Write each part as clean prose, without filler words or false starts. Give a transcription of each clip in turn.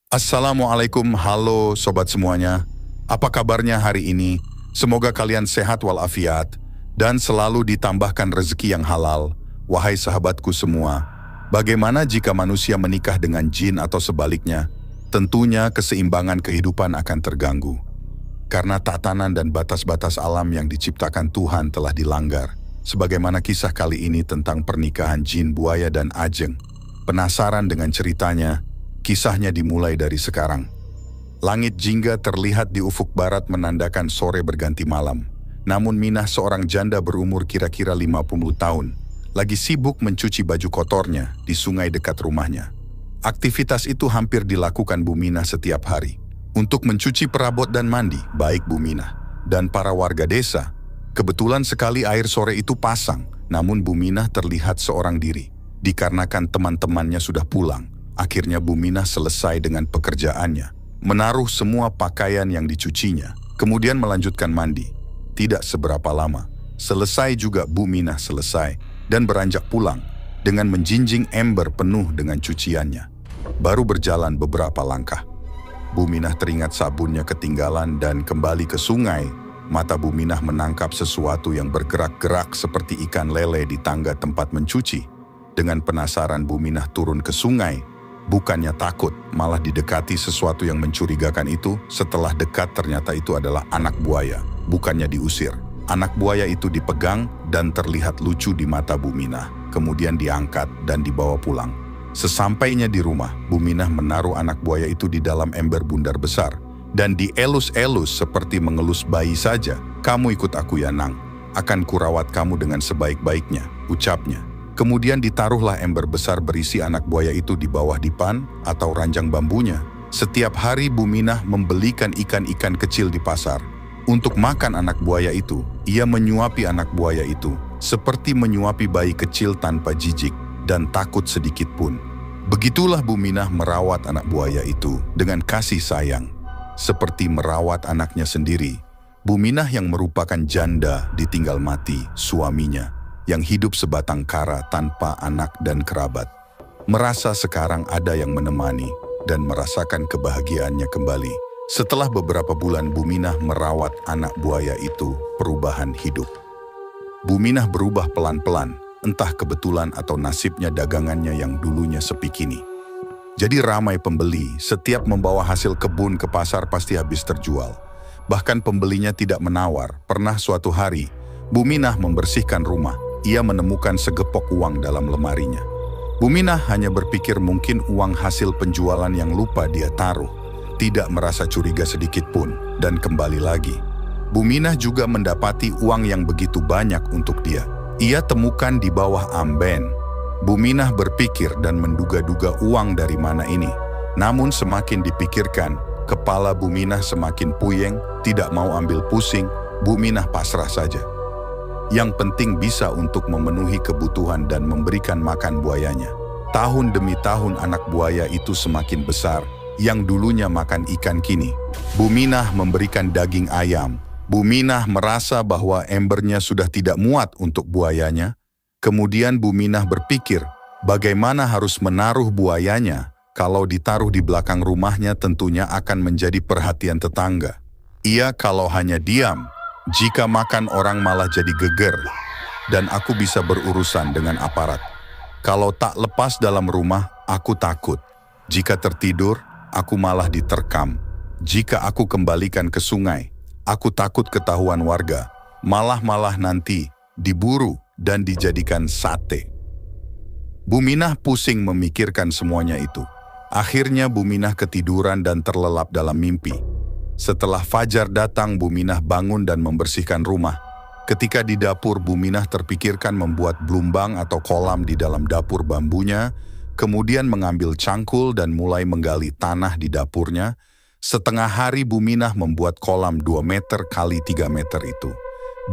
Assalamualaikum, halo sobat semuanya. Apa kabarnya hari ini? Semoga kalian sehat walafiat dan selalu ditambahkan rezeki yang halal. Wahai sahabatku semua, bagaimana jika manusia menikah dengan jin atau sebaliknya? Tentunya keseimbangan kehidupan akan terganggu. Karena tatanan dan batas-batas alam yang diciptakan Tuhan telah dilanggar. Sebagaimana kisah kali ini tentang pernikahan jin, buaya, dan ajeng. Penasaran dengan ceritanya? Kisahnya dimulai dari sekarang. Langit jingga terlihat di ufuk barat menandakan sore berganti malam. Namun Minah, seorang janda berumur kira-kira 50 tahun, lagi sibuk mencuci baju kotornya di sungai dekat rumahnya. Aktivitas itu hampir dilakukan Bu Minah setiap hari. Untuk mencuci perabot dan mandi, baik Bu Minah dan para warga desa. Kebetulan sekali air sore itu pasang, namun Bu Minah terlihat seorang diri. Dikarenakan teman-temannya sudah pulang, akhirnya Bu Minah selesai dengan pekerjaannya, menaruh semua pakaian yang dicucinya, kemudian melanjutkan mandi. Tidak seberapa lama, selesai juga Bu Minah selesai dan beranjak pulang dengan menjinjing ember penuh dengan cuciannya. Baru berjalan beberapa langkah, Bu Minah teringat sabunnya ketinggalan dan kembali ke sungai. Mata Bu Minah menangkap sesuatu yang bergerak-gerak seperti ikan lele di tangga tempat mencuci. Dengan penasaran Bu Minah turun ke sungai. Bukannya takut, malah didekati sesuatu yang mencurigakan itu. Setelah dekat ternyata itu adalah anak buaya, bukannya diusir. Anak buaya itu dipegang dan terlihat lucu di mata Bu Minah. Kemudian diangkat dan dibawa pulang. Sesampainya di rumah, Bu Minah menaruh anak buaya itu di dalam ember bundar besar. Dan dielus-elus seperti mengelus bayi saja. "Kamu ikut aku ya Nang, akan kurawat kamu dengan sebaik-baiknya," ucapnya. Kemudian ditaruhlah ember besar berisi anak buaya itu di bawah dipan atau ranjang bambunya. Setiap hari Bu Minah membelikan ikan-ikan kecil di pasar. Untuk makan anak buaya itu, ia menyuapi anak buaya itu seperti menyuapi bayi kecil tanpa jijik dan takut sedikit pun. Begitulah Bu Minah merawat anak buaya itu dengan kasih sayang, seperti merawat anaknya sendiri. Bu Minah yang merupakan janda ditinggal mati suaminya, yang hidup sebatang kara tanpa anak dan kerabat. Merasa sekarang ada yang menemani dan merasakan kebahagiaannya kembali. Setelah beberapa bulan Bu Minah merawat anak buaya itu, perubahan hidup. Bu Minah berubah pelan-pelan, entah kebetulan atau nasibnya dagangannya yang dulunya sepi kini jadi ramai pembeli. Setiap membawa hasil kebun ke pasar pasti habis terjual. Bahkan pembelinya tidak menawar. Pernah suatu hari, Bu Minah membersihkan rumah. Ia menemukan segepok uang dalam lemarinya. Bu Minah hanya berpikir mungkin uang hasil penjualan yang lupa dia taruh. Tidak merasa curiga sedikit pun dan kembali lagi. Bu Minah juga mendapati uang yang begitu banyak untuk dia. Ia temukan di bawah amben. Bu Minah berpikir dan menduga-duga uang dari mana ini. Namun semakin dipikirkan, kepala Bu Minah semakin puyeng, tidak mau ambil pusing. Bu Minah pasrah saja. Yang penting bisa untuk memenuhi kebutuhan dan memberikan makan buayanya. Tahun demi tahun anak buaya itu semakin besar. Yang dulunya makan ikan kini Bu Minah memberikan daging ayam. Bu Minah merasa bahwa embernya sudah tidak muat untuk buayanya. Kemudian Bu Minah berpikir bagaimana harus menaruh buayanya. Kalau ditaruh di belakang rumahnya tentunya akan menjadi perhatian tetangga. Ia kalau hanya diam, jika makan orang malah jadi geger, dan aku bisa berurusan dengan aparat. Kalau tak lepas dalam rumah, aku takut. Jika tertidur, aku malah diterkam. Jika aku kembalikan ke sungai, aku takut ketahuan warga. Malah nanti diburu dan dijadikan sate. Bu Minah pusing memikirkan semuanya itu. Akhirnya Bu Minah ketiduran dan terlelap dalam mimpi. Setelah fajar datang, Bu Minah bangun dan membersihkan rumah. Ketika di dapur, Bu Minah terpikirkan membuat blumbang atau kolam di dalam dapur bambunya, kemudian mengambil cangkul dan mulai menggali tanah di dapurnya. Setengah hari Bu Minah membuat kolam 2 meter kali 3 meter itu,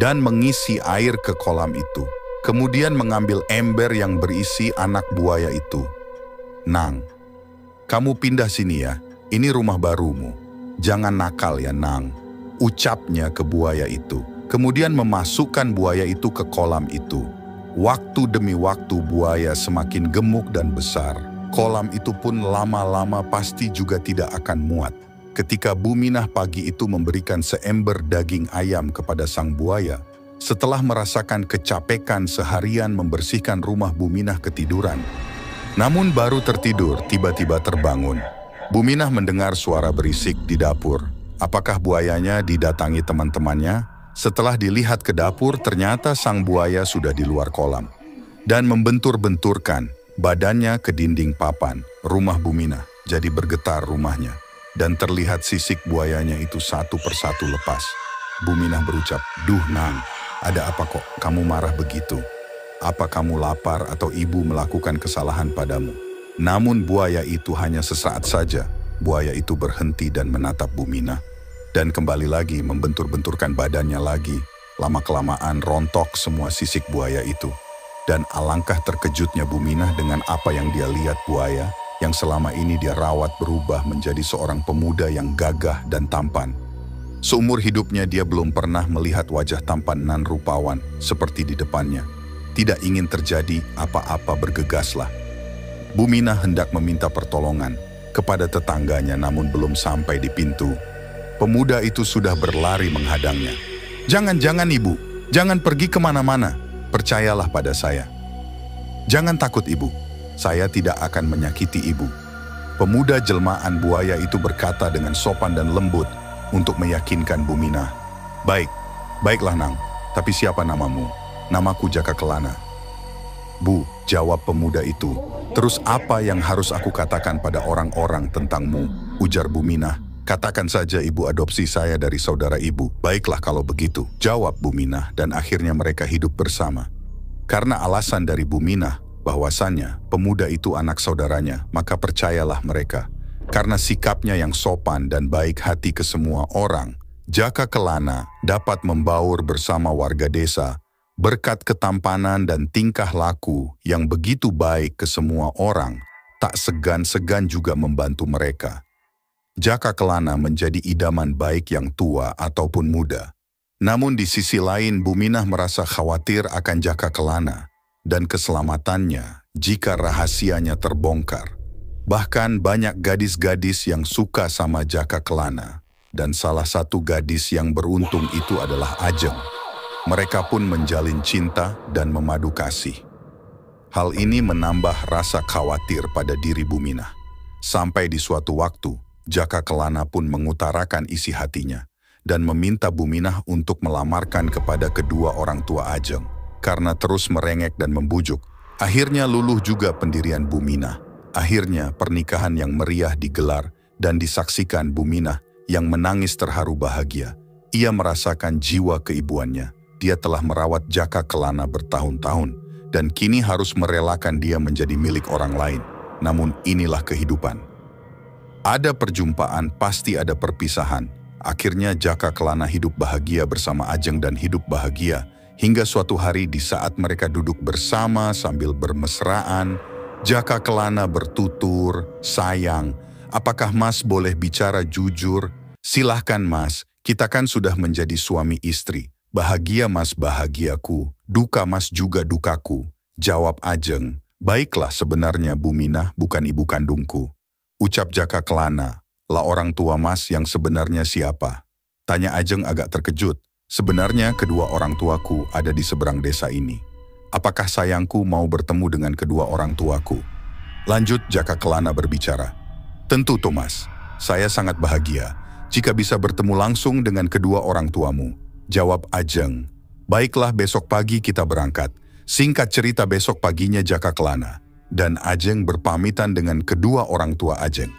dan mengisi air ke kolam itu. Kemudian mengambil ember yang berisi anak buaya itu. "Nang, kamu pindah sini ya, ini rumah barumu. Jangan nakal ya Nang," ucapnya ke buaya itu. Kemudian memasukkan buaya itu ke kolam itu. Waktu demi waktu buaya semakin gemuk dan besar. Kolam itu pun lama-lama pasti juga tidak akan muat. Ketika Buminah pagi itu memberikan seember daging ayam kepada sang buaya, setelah merasakan kecapekan seharian membersihkan rumah Buminah ketiduran. Namun baru tertidur, tiba-tiba terbangun. Buminah mendengar suara berisik di dapur. Apakah buayanya didatangi teman-temannya? Setelah dilihat ke dapur, ternyata sang buaya sudah di luar kolam. Dan membentur-benturkan badannya ke dinding papan rumah Buminah. Jadi bergetar rumahnya. Dan terlihat sisik buayanya itu satu persatu lepas. Buminah berucap, "Duh Nang, ada apa kok kamu marah begitu? Apa kamu lapar atau ibu melakukan kesalahan padamu?" Namun buaya itu hanya sesaat saja. Buaya itu berhenti dan menatap Buminah. Dan kembali lagi membentur-benturkan badannya lagi. Lama-kelamaan rontok semua sisik buaya itu. Dan alangkah terkejutnya Buminah dengan apa yang dia lihat buaya yang selama ini dia rawat berubah menjadi seorang pemuda yang gagah dan tampan. Seumur hidupnya dia belum pernah melihat wajah tampan nan rupawan seperti di depannya. Tidak ingin terjadi apa-apa bergegaslah. Buminah hendak meminta pertolongan kepada tetangganya namun belum sampai di pintu. Pemuda itu sudah berlari menghadangnya. "Jangan ibu, jangan pergi kemana-mana. Percayalah pada saya. Jangan takut ibu, saya tidak akan menyakiti ibu." Pemuda jelmaan buaya itu berkata dengan sopan dan lembut untuk meyakinkan Buminah. Baiklah Nang, tapi siapa namamu?" "Namaku Jaka Kelana." "Bu," jawab pemuda itu, "terus apa yang harus aku katakan pada orang-orang tentangmu?" Ujar Buminah. "Katakan saja ibu adopsi saya dari saudara ibu." "Baiklah kalau begitu," jawab Buminah, dan akhirnya mereka hidup bersama. Karena alasan dari Buminah bahwasannya pemuda itu anak saudaranya, maka percayalah mereka. Karena sikapnya yang sopan dan baik hati ke semua orang, Jaka Kelana dapat membaur bersama warga desa berkat ketampanan dan tingkah laku yang begitu baik ke semua orang, tak segan-segan juga membantu mereka. Jaka Kelana menjadi idaman baik yang tua ataupun muda. Namun di sisi lain Buminah merasa khawatir akan Jaka Kelana dan keselamatannya jika rahasianya terbongkar. Bahkan banyak gadis-gadis yang suka sama Jaka Kelana, dan salah satu gadis yang beruntung itu adalah Ajeng. Mereka pun menjalin cinta dan memadu kasih. Hal ini menambah rasa khawatir pada diri Buminah. Sampai di suatu waktu, Jaka Kelana pun mengutarakan isi hatinya dan meminta Buminah untuk melamarkan kepada kedua orang tua Ajeng. Karena terus merengek dan membujuk, akhirnya luluh juga pendirian Buminah. Akhirnya pernikahan yang meriah digelar dan disaksikan Buminah yang menangis terharu bahagia. Ia merasakan jiwa keibuannya. Dia telah merawat Jaka Kelana bertahun-tahun dan kini harus merelakan dia menjadi milik orang lain. Namun inilah kehidupan. Ada perjumpaan, pasti ada perpisahan. Akhirnya Jaka Kelana hidup bahagia bersama Ajeng dan hidup bahagia. Hingga suatu hari di saat mereka duduk bersama sambil bermesraan, Jaka Kelana bertutur, "Sayang, apakah Mas boleh bicara jujur? Silahkan Mas, kita kan sudah menjadi suami istri. Bahagia Mas bahagiaku, duka Mas juga dukaku." Jawab Ajeng, "Baiklah sebenarnya Buminah bukan ibu kandungku." Ucap Jaka Kelana, "Lah orang tua Mas yang sebenarnya siapa?" Tanya Ajeng agak terkejut. "Sebenarnya kedua orang tuaku ada di seberang desa ini. Apakah sayangku mau bertemu dengan kedua orang tuaku?" Lanjut Jaka Kelana berbicara. "Tentu Thomas, saya sangat bahagia jika bisa bertemu langsung dengan kedua orang tuamu." Jawab Ajeng, "Baiklah besok pagi kita berangkat." Singkat cerita besok paginya Jaka Kelana dan Ajeng berpamitan dengan kedua orang tua Ajeng.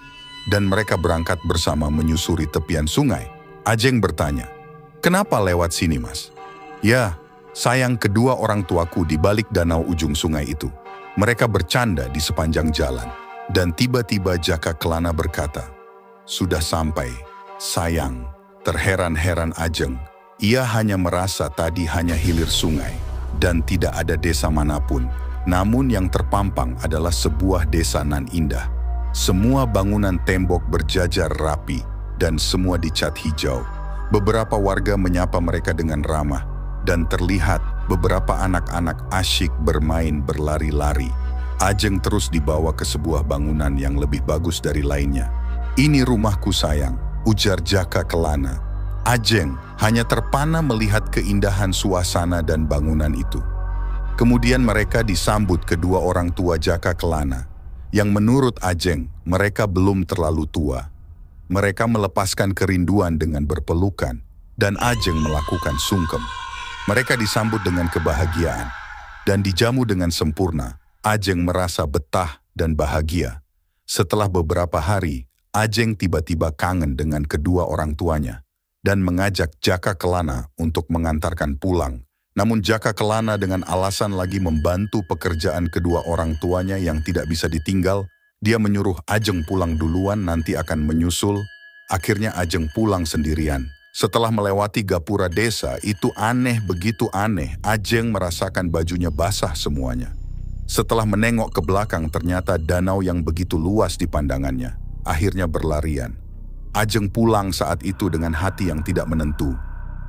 Dan mereka berangkat bersama menyusuri tepian sungai. Ajeng bertanya, "Kenapa lewat sini Mas?" "Ya, sayang kedua orang tuaku di balik danau ujung sungai itu." Mereka bercanda di sepanjang jalan. Dan tiba-tiba Jaka Kelana berkata, "Sudah sampai, sayang." Terheran-heran Ajeng. Ia hanya merasa tadi hanya hilir sungai dan tidak ada desa manapun. Namun yang terpampang adalah sebuah desa nan indah. Semua bangunan tembok berjajar rapi dan semua dicat hijau. Beberapa warga menyapa mereka dengan ramah dan terlihat beberapa anak-anak asyik bermain berlari-lari. Ajeng terus dibawa ke sebuah bangunan yang lebih bagus dari lainnya. "Ini rumahku sayang," ujar Jaka Kelana. Ajeng hanya terpana melihat keindahan suasana dan bangunan itu. Kemudian mereka disambut kedua orang tua Jaka Kelana, yang menurut Ajeng mereka belum terlalu tua. Mereka melepaskan kerinduan dengan berpelukan, dan Ajeng melakukan sungkem. Mereka disambut dengan kebahagiaan, dan dijamu dengan sempurna. Ajeng merasa betah dan bahagia. Setelah beberapa hari, Ajeng tiba-tiba kangen dengan kedua orang tuanya dan mengajak Jaka Kelana untuk mengantarkan pulang. Namun Jaka Kelana dengan alasan lagi membantu pekerjaan kedua orang tuanya yang tidak bisa ditinggal, dia menyuruh Ajeng pulang duluan, nanti akan menyusul. Akhirnya Ajeng pulang sendirian. Setelah melewati gapura desa, itu aneh, begitu aneh. Ajeng merasakan bajunya basah semuanya. Setelah menengok ke belakang, ternyata danau yang begitu luas di pandangannya. Akhirnya berlarian. Ajeng pulang saat itu dengan hati yang tidak menentu.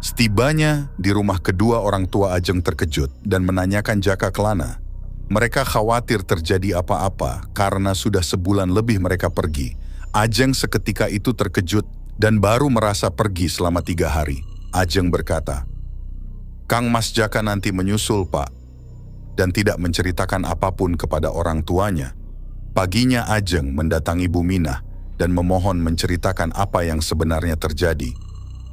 Setibanya di rumah, kedua orang tua Ajeng terkejut dan menanyakan Jaka Kelana. Mereka khawatir terjadi apa-apa karena sudah sebulan lebih mereka pergi. Ajeng seketika itu terkejut dan baru merasa pergi selama 3 hari. Ajeng berkata, "Kang Mas Jaka nanti menyusul, Pak," dan tidak menceritakan apapun kepada orang tuanya. Paginya Ajeng mendatangi Bu Minah dan memohon menceritakan apa yang sebenarnya terjadi.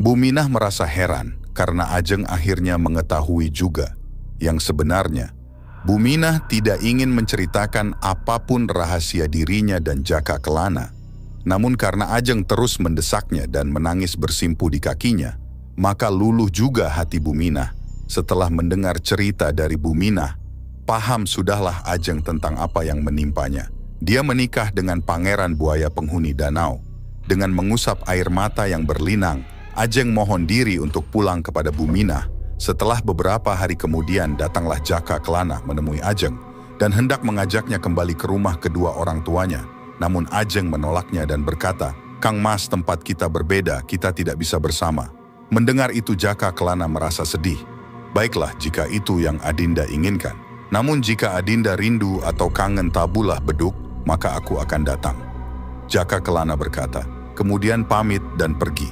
Bu Minah merasa heran karena Ajeng akhirnya mengetahui juga yang sebenarnya. Bu Minah tidak ingin menceritakan apapun rahasia dirinya dan Jaka Kelana. Namun karena Ajeng terus mendesaknya dan menangis bersimpuh di kakinya, maka luluh juga hati Bu Minah. Setelah mendengar cerita dari Bu Minah, paham sudahlah Ajeng tentang apa yang menimpanya. Dia menikah dengan pangeran buaya penghuni danau. Dengan mengusap air mata yang berlinang, Ajeng mohon diri untuk pulang kepada Bu Minah. Setelah beberapa hari kemudian, datanglah Jaka Kelana menemui Ajeng dan hendak mengajaknya kembali ke rumah kedua orang tuanya. Namun Ajeng menolaknya dan berkata, "Kang Mas, tempat kita berbeda, kita tidak bisa bersama." Mendengar itu Jaka Kelana merasa sedih. "Baiklah jika itu yang Adinda inginkan. Namun jika Adinda rindu atau kangen tabulah beduk, maka aku akan datang." Jaka Kelana berkata, kemudian pamit dan pergi.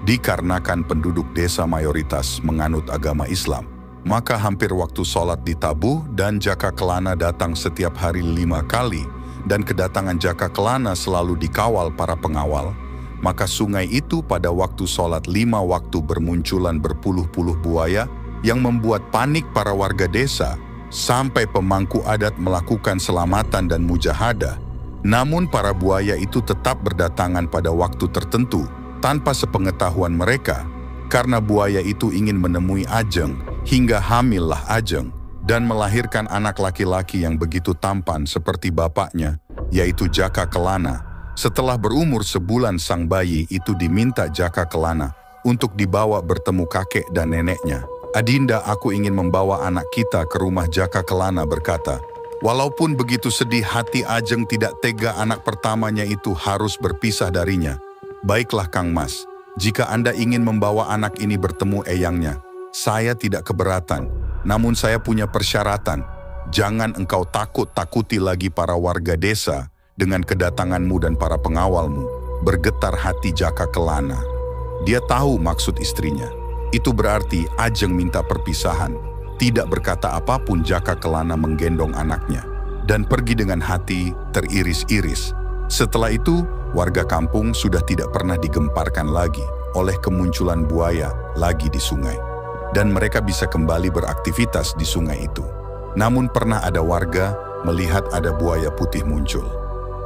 Dikarenakan penduduk desa mayoritas menganut agama Islam, maka hampir waktu sholat di Tabu dan Jaka Kelana datang setiap hari 5 kali, dan kedatangan Jaka Kelana selalu dikawal para pengawal. Maka sungai itu pada waktu sholat 5 waktu bermunculan berpuluh-puluh buaya yang membuat panik para warga desa, sampai pemangku adat melakukan selamatan dan mujahadah. Namun para buaya itu tetap berdatangan pada waktu tertentu tanpa sepengetahuan mereka, karena buaya itu ingin menemui Ajeng, hingga hamillah Ajeng dan melahirkan anak laki-laki yang begitu tampan seperti bapaknya, yaitu Jaka Kelana. Setelah berumur sebulan, sang bayi itu diminta Jaka Kelana untuk dibawa bertemu kakek dan neneknya. "Adinda, aku ingin membawa anak kita ke rumah." Jaka Kelana berkata. Walaupun begitu sedih hati, Ajeng tidak tega anak pertamanya itu harus berpisah darinya. "Baiklah Kang Mas, jika Anda ingin membawa anak ini bertemu eyangnya, saya tidak keberatan. Namun saya punya persyaratan. Jangan engkau takut-takuti lagi para warga desa dengan kedatanganmu dan para pengawalmu." Bergetar hati Jaka Kelana. Dia tahu maksud istrinya. Itu berarti Ajeng minta perpisahan. Tidak berkata apapun, Jaka Kelana menggendong anaknya dan pergi dengan hati teriris-iris. Setelah itu, warga kampung sudah tidak pernah digemparkan lagi oleh kemunculan buaya lagi di sungai, dan mereka bisa kembali beraktivitas di sungai itu. Namun pernah ada warga melihat ada buaya putih muncul.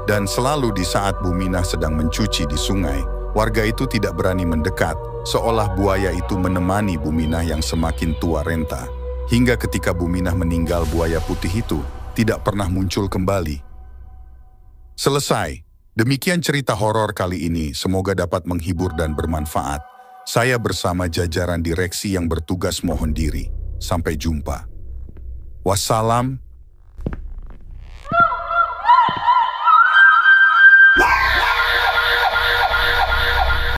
Dan selalu di saat Bu Minah sedang mencuci di sungai, warga itu tidak berani mendekat, seolah buaya itu menemani Bu Minah yang semakin tua renta. Hingga ketika Bu Minah meninggal, buaya putih itu tidak pernah muncul kembali. Selesai. Demikian cerita horor kali ini, semoga dapat menghibur dan bermanfaat. Saya bersama jajaran direksi yang bertugas mohon diri. Sampai jumpa. Wassalam.